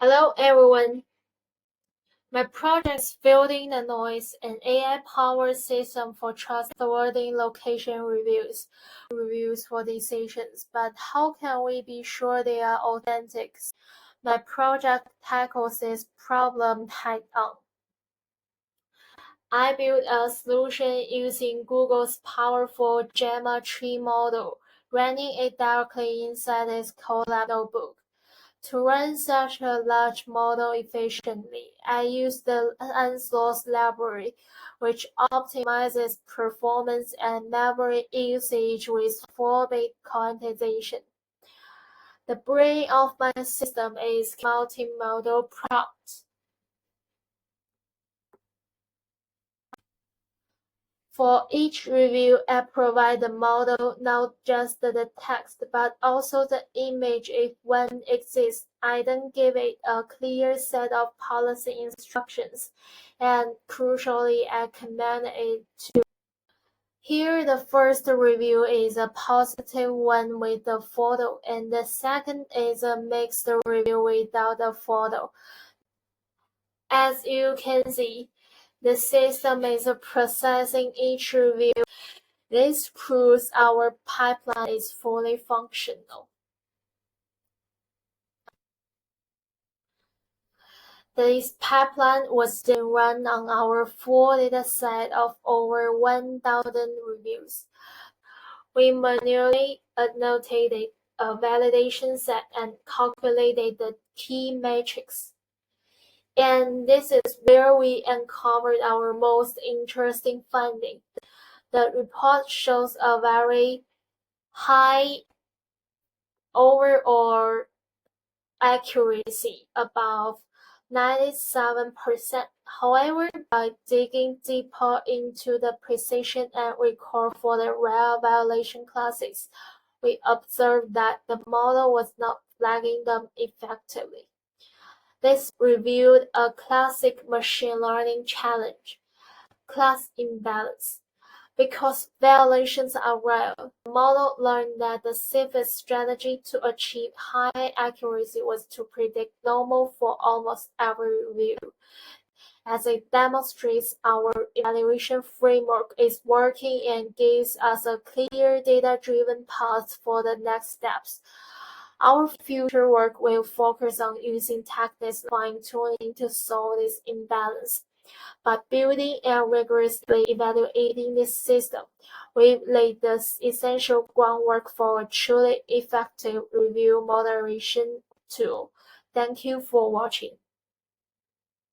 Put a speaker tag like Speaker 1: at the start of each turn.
Speaker 1: Hello everyone. My project is building a noise and AI-powered system for trustworthy location reviews for decisions. But how can we be sure they are authentic? My project tackles this problem head-on. I built a solution using Google's powerful Gamma tree model, running it directly inside its Colab notebook. To run such a large model efficiently, I use the unsourced library, which optimizes performance and memory usage with 4-bit quantization. The brain of my system is multimodal prompts. For each review, I provide the model not just the text, but also the image if one exists. I then give it a clear set of policy instructions, and crucially, I command it to. Here, the first review is a positive one with the photo, and the second is a mixed review without the photo. As you can see, the system is processing each review. This proves our pipeline is fully functional. This pipeline was then run on our full dataset of over 1,000 reviews. We manually annotated a validation set and calculated the key metrics. And this is where we uncovered our most interesting finding. The report shows a very high overall accuracy, above 97%. However, by digging deeper into the precision and recall for the rare violation classes, we observed that the model was not flagging them effectively. This revealed a classic machine learning challenge: class imbalance. Because violations are rare, the model learned that the safest strategy to achieve high accuracy was to predict normal for almost every review. As it demonstrates, our evaluation framework is working and gives us a clear data-driven path for the next steps. Our future work will focus on using techniques fine-tuning to solve this imbalance. By building and rigorously evaluating this system, we've laid the essential groundwork for a truly effective review moderation tool. Thank you for watching.